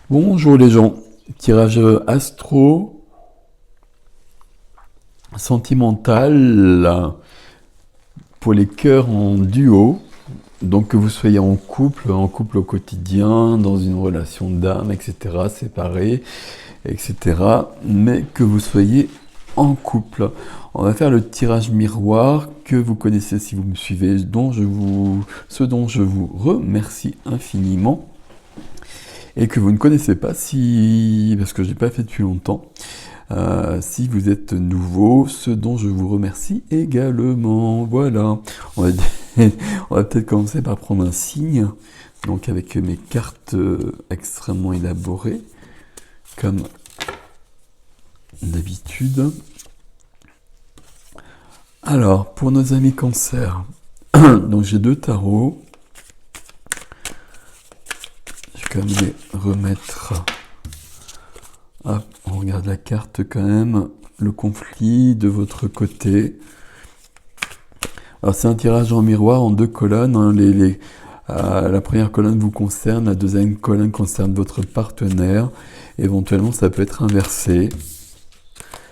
Bonjour les gens, tirage astro sentimental pour les cœurs en duo. Donc que vous soyez en couple au quotidien, dans une relation d'âme, etc., séparés, etc. Mais que vous soyez en couple. On va faire le tirage miroir que vous connaissez si vous me suivez, ce dont je vous remercie infiniment. Et que vous ne connaissez pas parce que je n'ai pas fait depuis longtemps. Si vous êtes nouveau, ce dont je vous remercie également. Voilà. On va, on va peut-être commencer par prendre un signe. Donc avec mes cartes extrêmement élaborées, comme d'habitude. Alors, pour nos amis cancer, donc j'ai 2 tarots. Je vais quand même les remettre. Hop, on regarde la carte quand même. Le conflit de votre côté. Alors c'est un tirage en miroir en 2 colonnes. Hein. La première colonne vous concerne, la deuxième colonne concerne votre partenaire. Éventuellement, ça peut être inversé.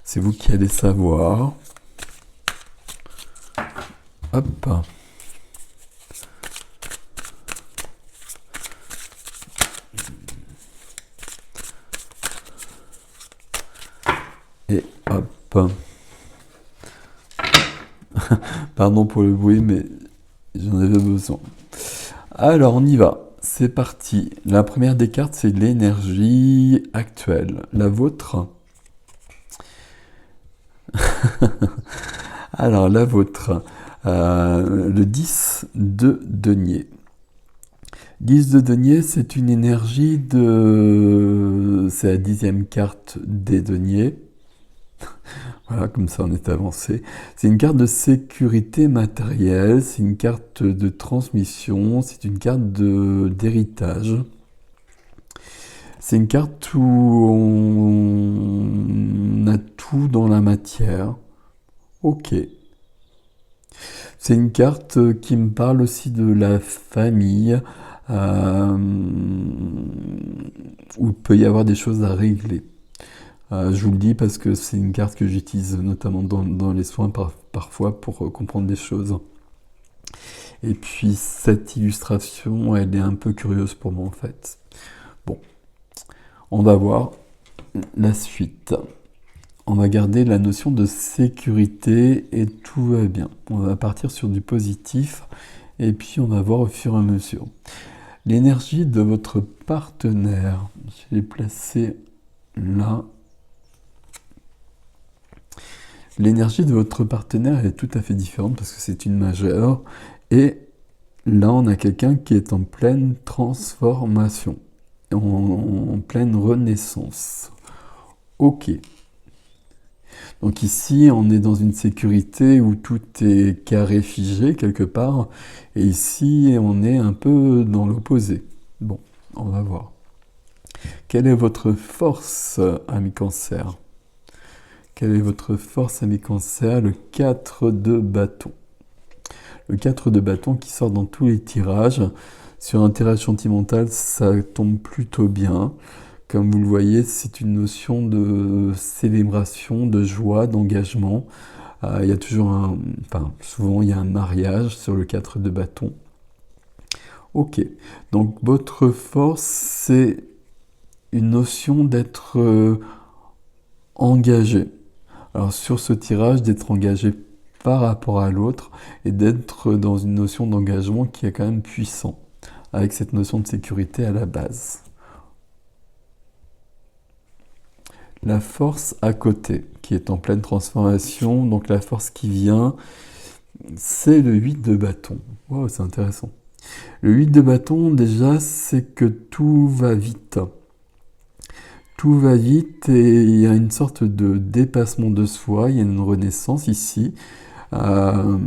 C'est vous qui allez savoir. Hop. Et hop. Pardon pour le bruit, mais j'en avais besoin. Alors, on y va. C'est parti. La première des cartes, c'est l'énergie actuelle. La vôtre. Alors, la vôtre. Le 10 de denier. 10 de denier, c'est une énergie de... C'est la 10e carte des deniers. Voilà, comme ça on est avancé. C'est une carte de sécurité matérielle, c'est une carte de transmission, c'est une carte d'héritage. C'est une carte où on a tout dans la matière. Ok. C'est une carte qui me parle aussi de la famille, où il peut y avoir des choses à régler. Je vous le dis parce que c'est une carte que j'utilise notamment dans les soins parfois pour comprendre des choses. Et puis cette illustration, elle est un peu curieuse pour moi en fait. Bon, on va voir la suite. On va garder la notion de sécurité et tout va bien. On va partir sur du positif et puis on va voir au fur et à mesure. L'énergie de votre partenaire, je l'ai placé là. L'énergie de votre partenaire est tout à fait différente parce que c'est une majeure. Et là, on a quelqu'un qui est en pleine transformation, en pleine renaissance. Ok. Donc ici, on est dans une sécurité où tout est carré, figé quelque part. Et ici, on est un peu dans l'opposé. Bon, on va voir. Quelle est votre force, ami Cancer ? Quelle est votre force, ami Cancer ? Le 4 de bâton. Le 4 de bâton qui sort dans tous les tirages. Sur un tirage sentimental, ça tombe plutôt bien. Comme vous le voyez, c'est une notion de célébration, de joie, d'engagement. Il y a toujours souvent il y a un mariage sur le 4 de bâton. Ok, donc votre force, c'est une notion d'être engagé. Alors sur ce tirage, d'être engagé par rapport à l'autre et d'être dans une notion d'engagement qui est quand même puissant, avec cette notion de sécurité à la base. La force à côté, qui est en pleine transformation, donc la force qui vient, c'est le 8 de bâton. Wow, c'est intéressant. Le 8 de bâton, déjà, c'est que tout va vite. Tout va vite et il y a une sorte de dépassement de soi, il y a une renaissance ici. Le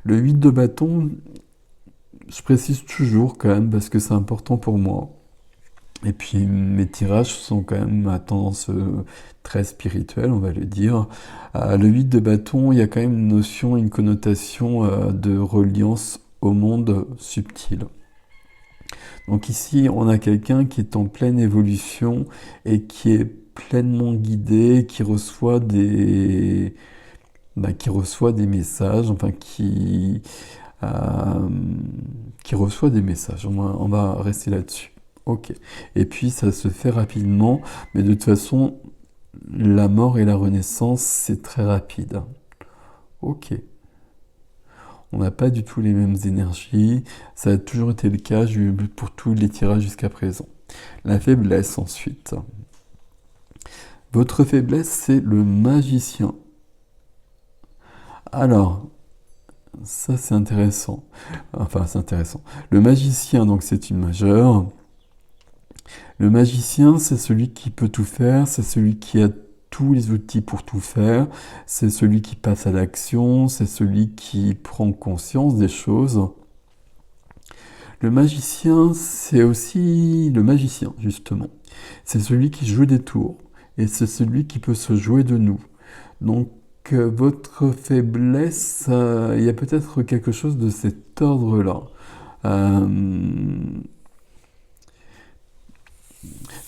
8 de bâton, je précise toujours quand même parce que c'est important pour moi. Et puis mes tirages sont quand même à tendance très spirituelle, on va le dire. Le 8 de bâton, il y a quand même une notion, une connotation de reliance au monde subtil. Donc ici, on a quelqu'un qui est en pleine évolution et qui est pleinement guidé, qui reçoit des messages, enfin euh, qui reçoit des messages. On va rester là-dessus. Ok. Et puis ça se fait rapidement, mais de toute façon, la mort et la renaissance, c'est très rapide. Ok. On n'a pas du tout les mêmes énergies. Ça a toujours été le cas pour tous les tirages jusqu'à présent. La faiblesse ensuite. Votre faiblesse, c'est le magicien. Alors, ça c'est intéressant. Enfin, c'est intéressant. Le magicien, donc c'est une majeure. Le magicien, c'est celui qui peut tout faire, c'est celui qui a tous les outils pour tout faire, c'est celui qui passe à l'action, c'est celui qui prend conscience des choses. Le magicien, c'est aussi le magicien, justement. C'est celui qui joue des tours, et c'est celui qui peut se jouer de nous. Donc, votre faiblesse, il y a peut-être quelque chose de cet ordre-là. Euh,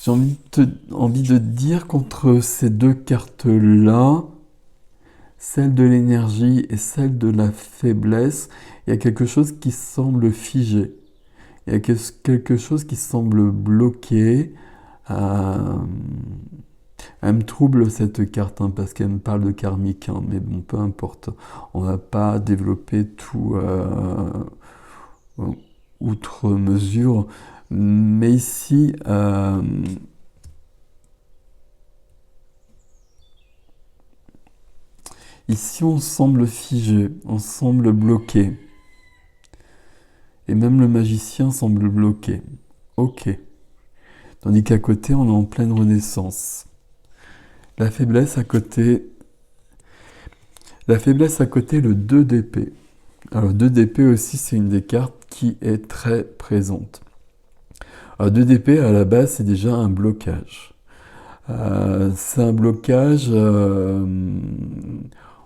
J'ai envie de dire qu'entre ces deux cartes-là, celle de l'énergie et celle de la faiblesse, il y a quelque chose qui semble figé. Il y a quelque chose qui semble bloqué. Euh, Elle me trouble cette carte parce qu'elle me parle de karmique, mais bon, peu importe. On va pas développer tout outre mesure. Mais ici on semble figé, on semble bloqué. Et même le magicien semble bloqué. Ok. Tandis qu'à côté, on est en pleine renaissance. La faiblesse à côté, le 2 d'épée. Alors 2 d'épée aussi, c'est une des cartes qui est très présente. Alors 2 d'épée, à la base, c'est déjà un blocage. C'est un blocage,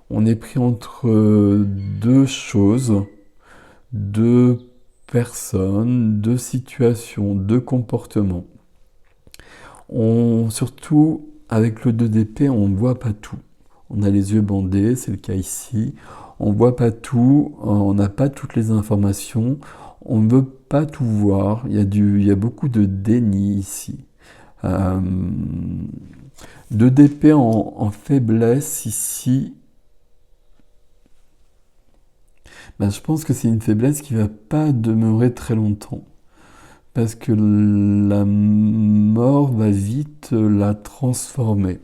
on est pris entre deux choses, deux personnes, deux situations, deux comportements. Surtout, avec le 2 d'épée, on ne voit pas tout. On a les yeux bandés, c'est le cas ici. On ne voit pas tout, on n'a pas toutes les informations, on ne veut pas tout voir. Il y a beaucoup de déni ici. 2 d'épée en faiblesse ici. Ben, je pense que c'est une faiblesse qui ne va pas demeurer très longtemps. Parce que la mort va vite la transformer.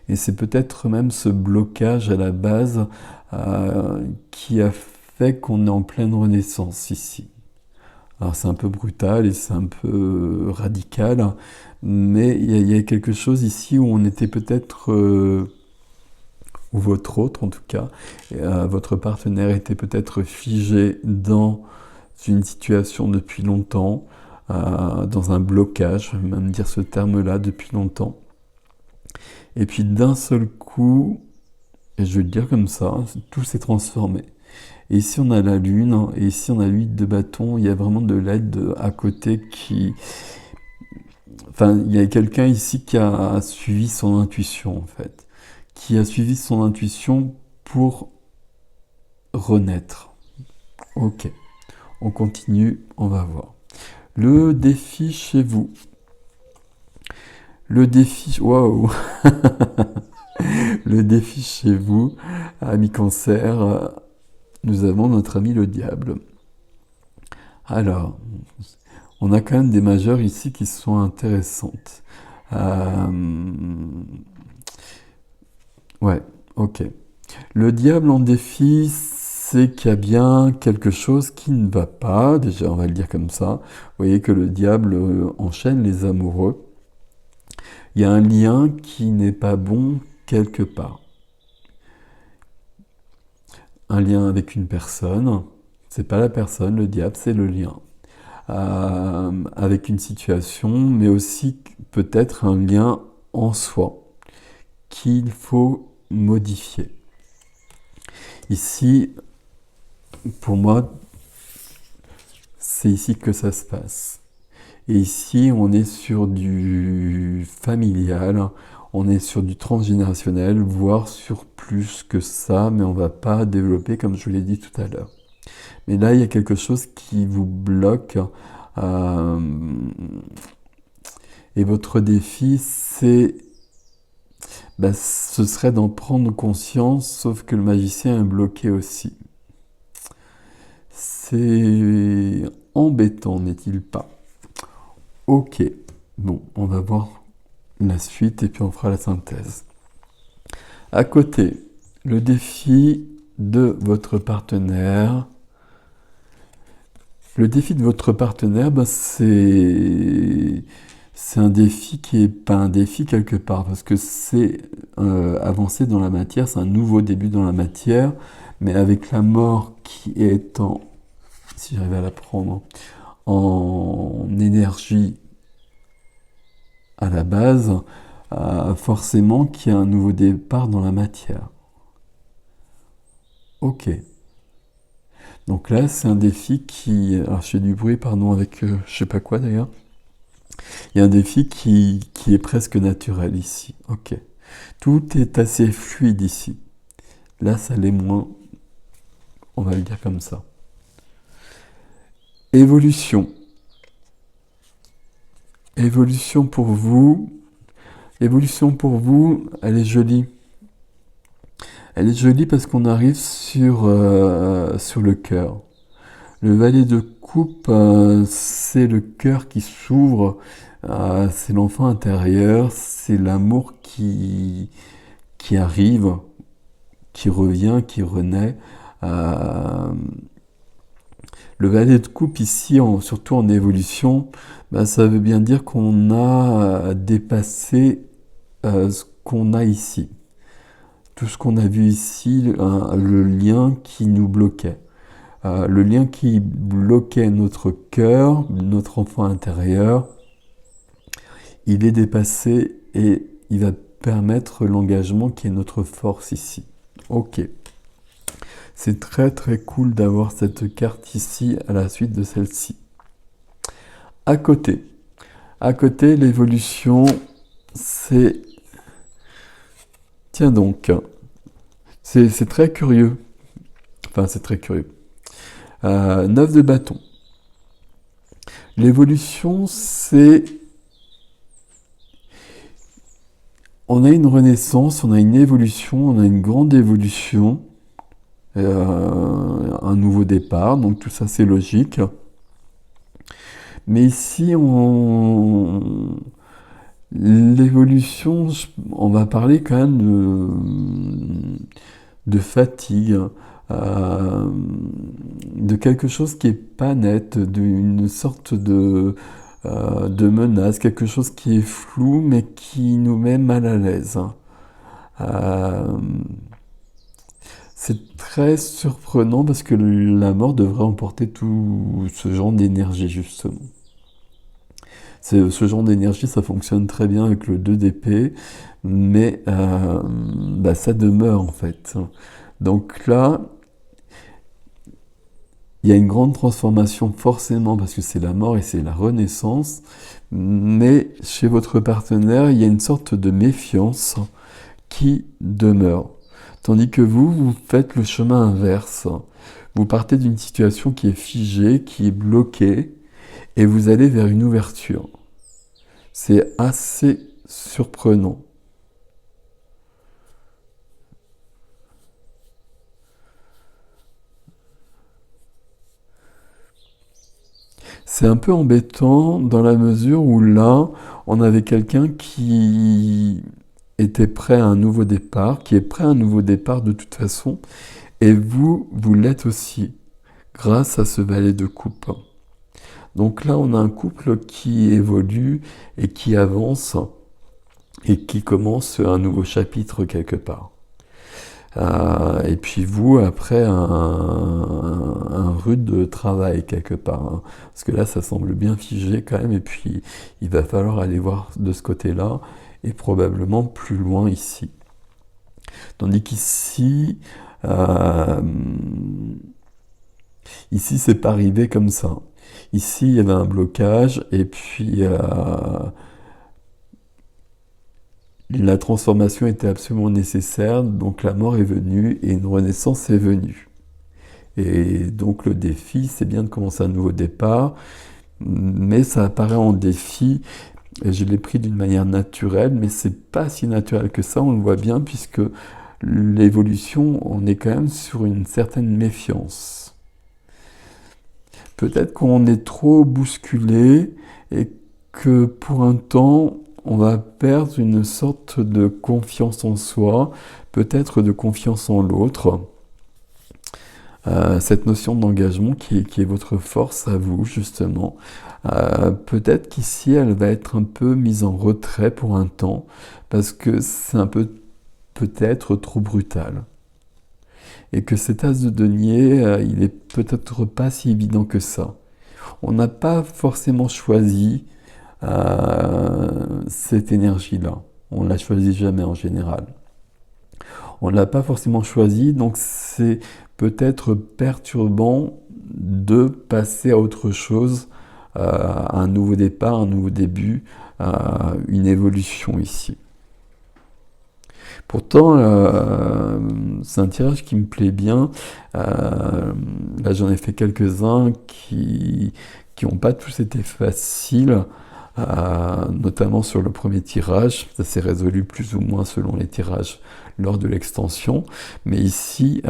Et c'est peut-être même ce blocage à la base qui a fait qu'on est en pleine renaissance ici. Alors c'est un peu brutal et c'est un peu radical, mais il y a quelque chose ici où on était peut-être, ou votre autre en tout cas, votre partenaire était peut-être figé dans une situation depuis longtemps, dans un blocage, je vais même dire ce terme-là, depuis longtemps. Et puis d'un seul coup, et je vais le dire comme ça, tout s'est transformé. Et ici on a la lune, et ici on a l'huile de bâton, il y a vraiment de l'aide à côté qui... Enfin, il y a quelqu'un ici qui a suivi son intuition en fait. Qui a suivi son intuition pour renaître. Ok, on continue, on va voir. Le défi chez vous. Le défi... Waouh. Le défi chez vous, ami Cancer, nous avons notre ami le diable. Alors, on a quand même des majeures ici qui sont intéressantes. Ouais, ok. Le diable en défi, c'est qu'il y a bien quelque chose qui ne va pas. Déjà, on va le dire comme ça. Vous voyez que le diable enchaîne les amoureux. Il y a un lien qui n'est pas bon quelque part. Un lien avec une personne, c'est pas la personne, le diable, c'est le lien. Avec une situation, mais aussi peut-être un lien en soi qu'il faut modifier. Ici, pour moi, c'est ici que ça se passe. Et ici, on est sur du familial, on est sur du transgénérationnel, voire sur plus que ça, mais on va pas développer comme je l'ai dit tout à l'heure. Mais là, il y a quelque chose qui vous bloque. euh, et votre défi, ce serait d'en prendre conscience, sauf que le magicien est bloqué aussi. C'est embêtant, n'est-il pas? Ok, bon, on va voir la suite et puis on fera la synthèse. À côté, le défi de votre partenaire. Le défi de votre partenaire, c'est un défi qui est pas un défi quelque part, parce que c'est avancer dans la matière, c'est un nouveau début dans la matière, mais avec la mort qui est si j'arrive à la prendre, en énergie à la base, forcément qu'il y a un nouveau départ dans la matière. Ok. Donc là, c'est un défi qui... Alors, je fais du bruit, pardon, avec je sais pas quoi d'ailleurs. Il y a un défi qui est presque naturel ici. Ok. Tout est assez fluide ici. Là, ça l'est moins. On va le dire comme ça. Évolution. Évolution pour vous. Évolution pour vous, elle est jolie. Elle est jolie parce qu'on arrive sur le cœur. Le valet de coupe, c'est le cœur qui s'ouvre, c'est l'enfant intérieur, c'est l'amour qui arrive, qui revient, qui renaît. Le valet de coupe ici, surtout en évolution, ça veut bien dire qu'on a dépassé ce qu'on a ici. Tout ce qu'on a vu ici, le lien qui nous bloquait. Le lien qui bloquait notre cœur, notre enfant intérieur, il est dépassé et il va permettre l'engagement qui est notre force ici. Ok. C'est très très cool d'avoir cette carte ici à la suite de celle-ci. À côté, l'évolution, c'est... Tiens donc, c'est très curieux. Enfin, c'est très curieux. 9 de bâton. L'évolution, c'est... On a une renaissance, on a une évolution, on a une grande évolution, un nouveau départ, donc tout ça c'est logique. Mais ici, l'évolution, on va parler quand même de fatigue, de quelque chose qui est pas net, d'une sorte de menace, quelque chose qui est flou mais qui nous met mal à l'aise. C'est très surprenant parce que la mort devrait emporter tout ce genre d'énergie justement. Ce genre d'énergie, ça fonctionne très bien avec le 2 d'épée, mais ça demeure en fait. Donc là, il y a une grande transformation forcément parce que c'est la mort et c'est la renaissance, mais chez votre partenaire, il y a une sorte de méfiance qui demeure. Tandis que vous faites le chemin inverse. Vous partez d'une situation qui est figée, qui est bloquée, et vous allez vers une ouverture. C'est assez surprenant. C'est un peu embêtant dans la mesure où là, on avait quelqu'un qui était prêt à un nouveau départ, qui est prêt à un nouveau départ de toute façon, et vous l'êtes aussi, grâce à ce valet de coupe. Donc là, on a un couple qui évolue et qui avance et qui commence un nouveau chapitre quelque part. Et puis vous, après, un rude travail quelque part. Hein. Parce que là, ça semble bien figé quand même. Et puis, il va falloir aller voir de ce côté-là et probablement plus loin ici. Tandis qu'ici, ici, c'est pas arrivé comme ça. Ici, il y avait un blocage, et puis la transformation était absolument nécessaire, donc la mort est venue et une renaissance est venue. Et donc le défi, c'est bien de commencer un nouveau départ, mais ça apparaît en défi, et je l'ai pris d'une manière naturelle, mais c'est pas si naturel que ça, on le voit bien, puisque l'évolution, on est quand même sur une certaine méfiance. Peut-être qu'on est trop bousculé et que pour un temps, on va perdre une sorte de confiance en soi, peut-être de confiance en l'autre. Cette notion d'engagement qui est votre force à vous, justement. Peut-être qu'ici, elle va être un peu mise en retrait pour un temps, parce que c'est un peu peut-être trop brutal. Et que cet as de denier, il est peut-être pas si évident que ça. On n'a pas forcément choisi cette énergie-là. On ne la choisit jamais en général. On ne l'a pas forcément choisi, donc c'est peut-être perturbant de passer à autre chose, à un nouveau départ, un nouveau début, une évolution ici. Pourtant, c'est un tirage qui me plaît bien. Là, j'en ai fait quelques-uns qui n'ont pas tous été faciles, notamment sur le premier tirage. Ça s'est résolu plus ou moins selon les tirages lors de l'extension. Mais ici,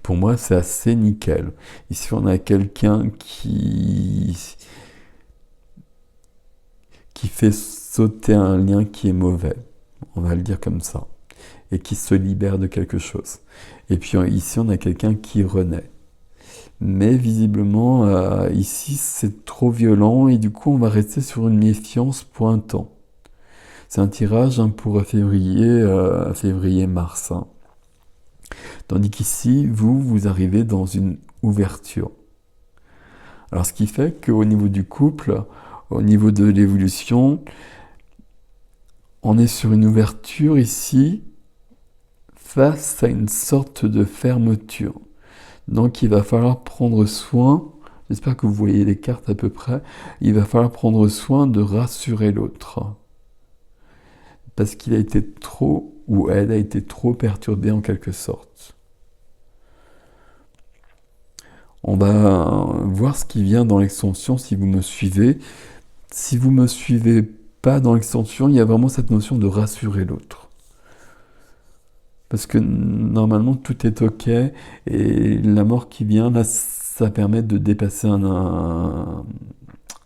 pour moi, c'est assez nickel. Ici, on a quelqu'un qui fait sauter un lien qui est mauvais. On va le dire comme ça. Et qui se libère de quelque chose. Et puis ici, on a quelqu'un qui renaît. Mais visiblement, ici, c'est trop violent et du coup, on va rester sur une méfiance pour un temps. C'est un tirage pour février-mars. Tandis qu'ici, vous arrivez dans une ouverture. Alors, ce qui fait qu'au niveau du couple, au niveau de l'évolution, on est sur une ouverture ici, face à une sorte de fermeture. Donc il va falloir prendre soin, j'espère que vous voyez les cartes à peu près, il va falloir prendre soin de rassurer l'autre. Parce qu'il a été trop, ou elle a été trop perturbée en quelque sorte. On va voir ce qui vient dans l'extension si vous me suivez. Si vous ne me suivez pas dans l'extension, il y a vraiment cette notion de rassurer l'autre. Parce que normalement, tout est OK, et la mort qui vient, là, ça permet de dépasser un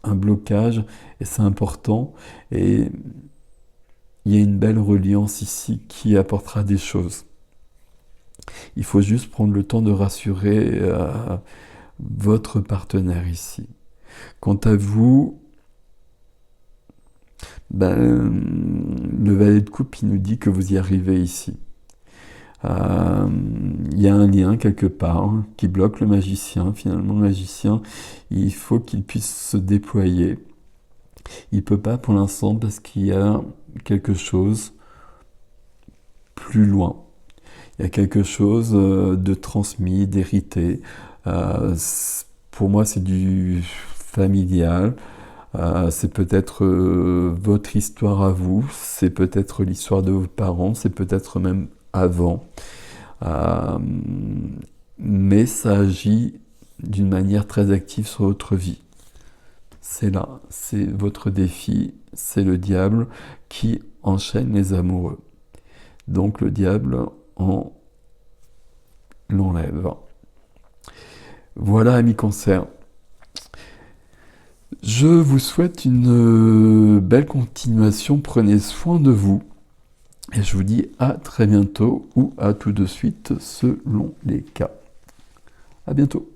blocage, et c'est important. Et il y a une belle reliance ici qui apportera des choses. Il faut juste prendre le temps de rassurer votre partenaire ici. Quant à vous, le valet de coupe, il nous dit que vous y arrivez ici. Il y a un lien quelque part qui bloque le magicien. Finalement, le magicien, il faut qu'il puisse se déployer. Il ne peut pas pour l'instant parce qu'il y a quelque chose plus loin. Il y a quelque chose de transmis, d'hérité. Pour moi, c'est du familial. C'est peut-être votre histoire à vous. C'est peut-être l'histoire de vos parents. C'est peut-être même avant. Mais ça agit d'une manière très active sur votre vie. C'est là, c'est votre défi, c'est le diable qui enchaîne les amoureux. Donc le diable l'enlève. Voilà, amis Cancer. Je vous souhaite une belle continuation, prenez soin de vous. Et je vous dis à très bientôt ou à tout de suite selon les cas. À bientôt.